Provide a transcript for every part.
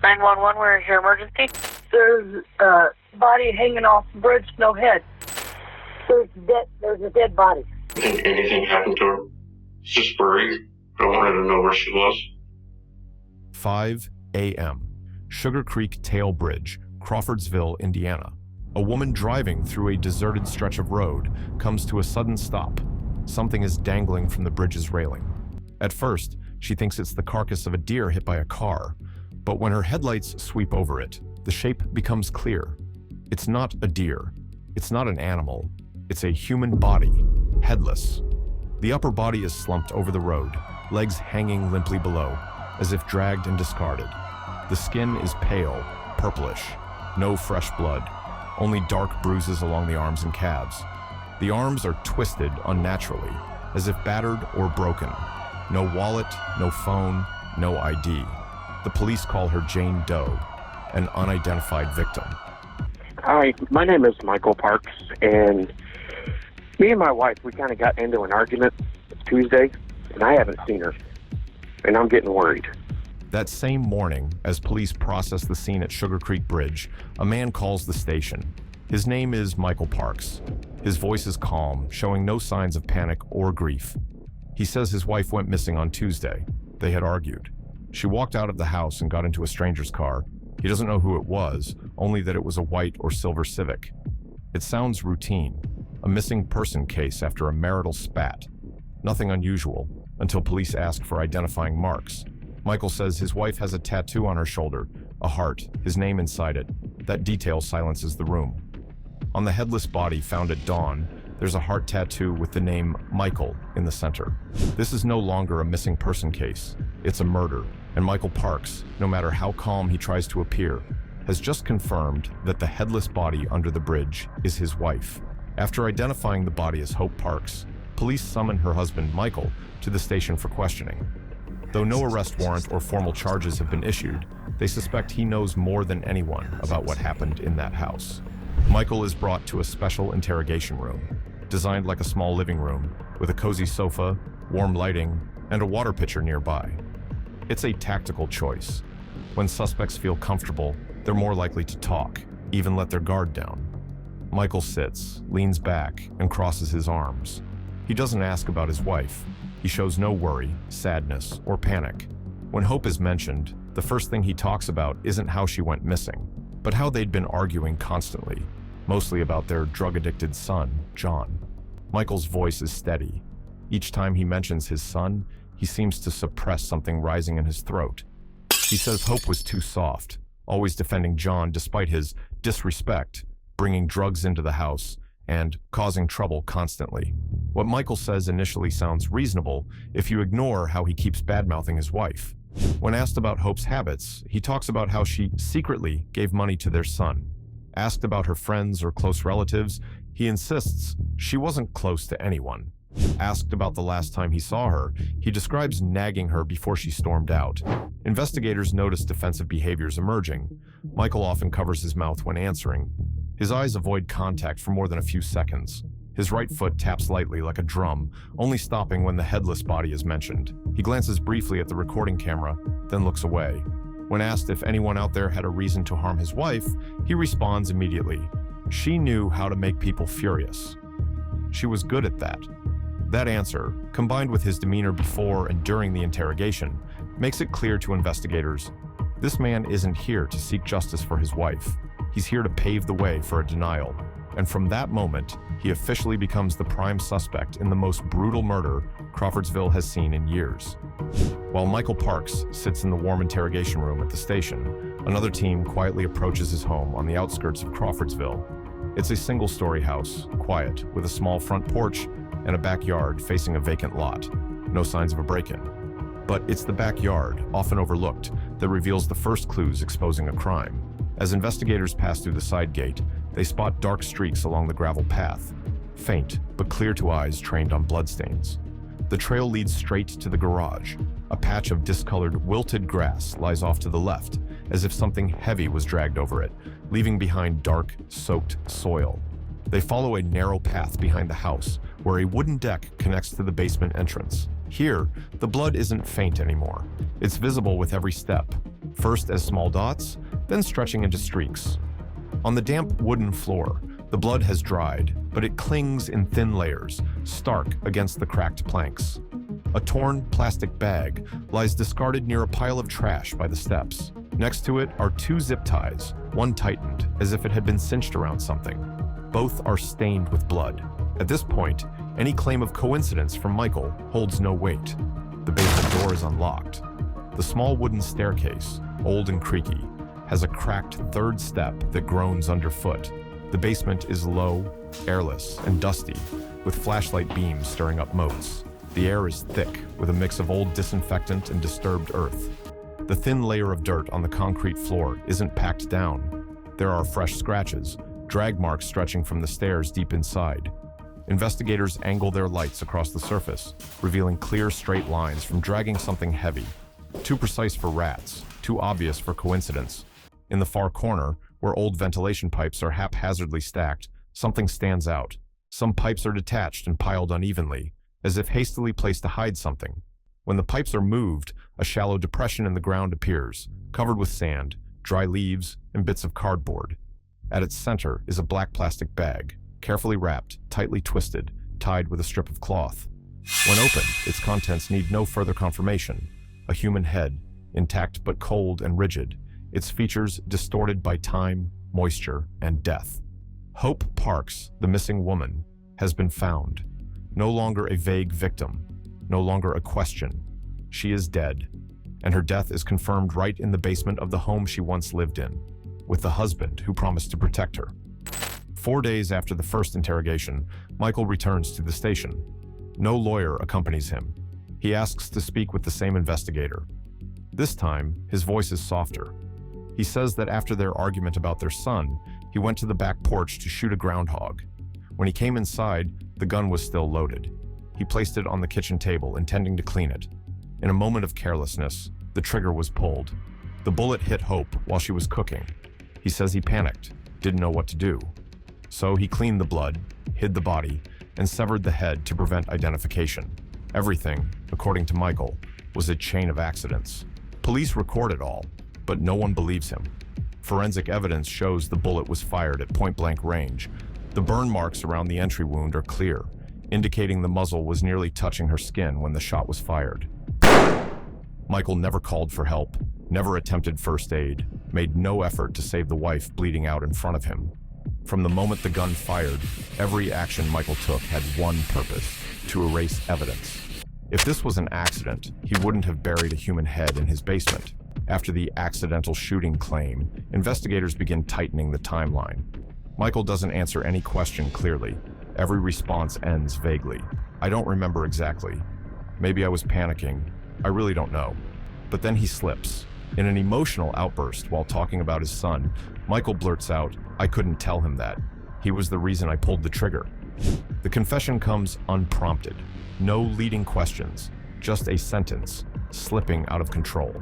911, where is your emergency? There's a body hanging off the bridge, no head. There's a dead body. Anything happened to her? Just worried. I wanted to know where she was. 5 a.m. Sugar Creek Tail Bridge, Crawfordsville, Indiana. A woman driving through a deserted stretch of road comes to a sudden stop. Something is dangling from the bridge's railing. At first, she thinks it's the carcass of a deer hit by a car, but when her headlights sweep over it, the shape becomes clear. It's not a deer. It's not an animal. It's a human body, headless. The upper body is slumped over the road, legs hanging limply below, as if dragged and discarded. The skin is pale, purplish, no fresh blood, only dark bruises along the arms and calves. The arms are twisted unnaturally, as if battered or broken. No wallet, no phone, no ID. The police call her Jane Doe, an unidentified victim. Hi, my name is Michael Parks, and me and my wife, we kind of got into an argument Tuesday, and I haven't seen her, and I'm getting worried. That same morning, as police process the scene at Sugar Creek Bridge, a man calls the station. His name is Michael Parks. His voice is calm, showing no signs of panic or grief. He says his wife went missing on Tuesday. They had argued. She walked out of the house and got into a stranger's car. He doesn't know who it was, only that it was a white or silver Civic. It sounds routine, a missing person case after a marital spat. Nothing unusual, until police ask for identifying marks. Michael says his wife has a tattoo on her shoulder, a heart, his name inside it. That detail silences the room. On the headless body found at dawn, there's a heart tattoo with the name Michael in the center. This is no longer a missing person case. It's a murder, and Michael Parks, no matter how calm he tries to appear, has just confirmed that the headless body under the bridge is his wife. After identifying the body as Hope Parks, police summon her husband, Michael, to the station for questioning. Though no arrest warrant or formal charges have been issued, they suspect he knows more than anyone about what happened in that house. Michael is brought to a special interrogation room, designed like a small living room, with a cozy sofa, warm lighting, and a water pitcher nearby. It's a tactical choice. When suspects feel comfortable, they're more likely to talk, even let their guard down. Michael sits, leans back, and crosses his arms. He doesn't ask about his wife. He shows no worry, sadness, or panic. When Hope is mentioned, the first thing he talks about isn't how she went missing, but how they'd been arguing constantly, mostly about their drug-addicted son, John. Michael's voice is steady. Each time he mentions his son, he seems to suppress something rising in his throat. He says Hope was too soft, always defending John despite his disrespect, bringing drugs into the house, and causing trouble constantly. What Michael says initially sounds reasonable if you ignore how he keeps bad-mouthing his wife. When asked about Hope's habits, he talks about how she secretly gave money to their son. Asked about her friends or close relatives, he insists she wasn't close to anyone. Asked about the last time he saw her, he describes nagging her before she stormed out. Investigators notice defensive behaviors emerging. Michael often covers his mouth when answering. His eyes avoid contact for more than a few seconds. His right foot taps lightly like a drum, only stopping when the headless body is mentioned. He glances briefly at the recording camera, then looks away. When asked if anyone out there had a reason to harm his wife, he responds immediately. She knew how to make people furious. She was good at that. That answer, combined with his demeanor before and during the interrogation, makes it clear to investigators this man isn't here to seek justice for his wife. He's here to pave the way for a denial. And from that moment, he officially becomes the prime suspect in the most brutal murder Crawfordsville has seen in years. While Michael Parks sits in the warm interrogation room at the station, another team quietly approaches his home on the outskirts of Crawfordsville. It's a single-story house, quiet, with a small front porch and a backyard facing a vacant lot. No signs of a break-in. But it's the backyard, often overlooked, that reveals the first clues exposing a crime. As investigators pass through the side gate, they spot dark streaks along the gravel path, faint but clear to eyes trained on bloodstains. The trail leads straight to the garage. A patch of discolored, wilted grass lies off to the left, as if something heavy was dragged over it, leaving behind dark, soaked soil. They follow a narrow path behind the house, where a wooden deck connects to the basement entrance. Here, the blood isn't faint anymore. It's visible with every step. first as small dots, then stretching into streaks. On the damp wooden floor, the blood has dried, but it clings in thin layers, stark against the cracked planks. A torn plastic bag lies discarded near a pile of trash by the steps. Next to it are 2 zip ties, one tightened, as if it had been cinched around something. Both are stained with blood. At this point, any claim of coincidence from Michael holds no weight. The basement door is unlocked. The small wooden staircase, old and creaky, has a cracked 3rd step that groans underfoot. The basement is low, airless, and dusty, with flashlight beams stirring up motes. The air is thick, with a mix of old disinfectant and disturbed earth. The thin layer of dirt on the concrete floor isn't packed down. There are fresh scratches, drag marks stretching from the stairs deep inside. Investigators angle their lights across the surface, revealing clear, straight lines from dragging something heavy. Too precise for rats, too obvious for coincidence. In the far corner, where old ventilation pipes are haphazardly stacked, something stands out. Some pipes are detached and piled unevenly, as if hastily placed to hide something. When the pipes are moved, a shallow depression in the ground appears, covered with sand, dry leaves, and bits of cardboard. At its center is a black plastic bag, carefully wrapped, tightly twisted, tied with a strip of cloth. When opened, its contents need no further confirmation. A human head, intact but cold and rigid, its features distorted by time, moisture, and death. Hope Parks, the missing woman, has been found. No longer a vague victim, no longer a question. She is dead, and her death is confirmed right in the basement of the home she once lived in, with the husband who promised to protect her. 4 days after the first interrogation, Michael returns to the station. No lawyer accompanies him. He asks to speak with the same investigator. This time, his voice is softer. He says that after their argument about their son, he went to the back porch to shoot a groundhog. When he came inside, the gun was still loaded. He placed it on the kitchen table, intending to clean it. In a moment of carelessness, the trigger was pulled. The bullet hit Hope while she was cooking. He says he panicked, didn't know what to do. So he cleaned the blood, hid the body, and severed the head to prevent identification. Everything, according to Michael, was a chain of accidents. Police record it all, but no one believes him. Forensic evidence shows the bullet was fired at point-blank range. The burn marks around the entry wound are clear, indicating the muzzle was nearly touching her skin when the shot was fired. Michael never called for help, never attempted first aid, made no effort to save the wife bleeding out in front of him. From the moment the gun fired, every action Michael took had one purpose: to erase evidence. If this was an accident, he wouldn't have buried a human head in his basement. After the accidental shooting claim, investigators begin tightening the timeline. Michael doesn't answer any question clearly. Every response ends vaguely. I don't remember exactly. Maybe I was panicking. I really don't know. But then he slips. In an emotional outburst while talking about his son, Michael blurts out, "I couldn't tell him that. He was the reason I pulled the trigger." The confession comes unprompted. No leading questions, just a sentence, slipping out of control.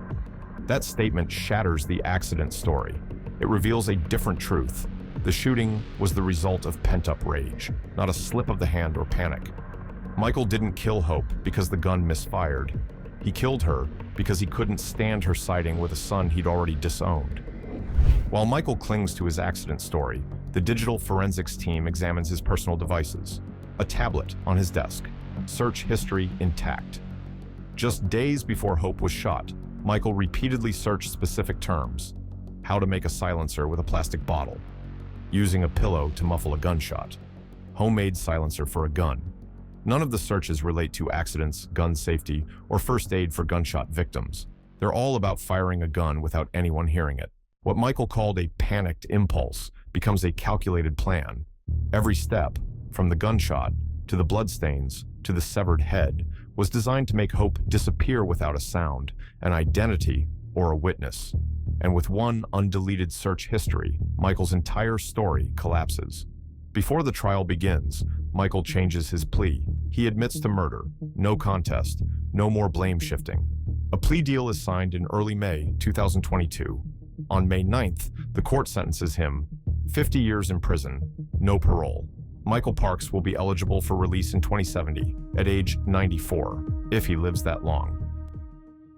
That statement shatters the accident story. It reveals a different truth. The shooting was the result of pent-up rage, not a slip of the hand or panic. Michael didn't kill Hope because the gun misfired. He killed her because he couldn't stand her siding with a son he'd already disowned. While Michael clings to his accident story, the digital forensics team examines his personal devices. A tablet on his desk, search history intact. Just days before Hope was shot, Michael repeatedly searched specific terms: how to make a silencer with a plastic bottle, using a pillow to muffle a gunshot, homemade silencer for a gun. None of the searches relate to accidents, gun safety, or first aid for gunshot victims. They're all about firing a gun without anyone hearing it. What Michael called a panicked impulse becomes a calculated plan. Every step, from the gunshot to the bloodstains to the severed head, was designed to make Hope disappear without a sound, an identity, or a witness. And with one undeleted search history, Michael's entire story collapses. Before the trial begins, Michael changes his plea. He admits to murder, no contest, no more blame shifting. A plea deal is signed in early May 2022. On May 9th, the court sentences him 50 years in prison, no parole. Michael Parks will be eligible for release in 2070, at age 94, if he lives that long.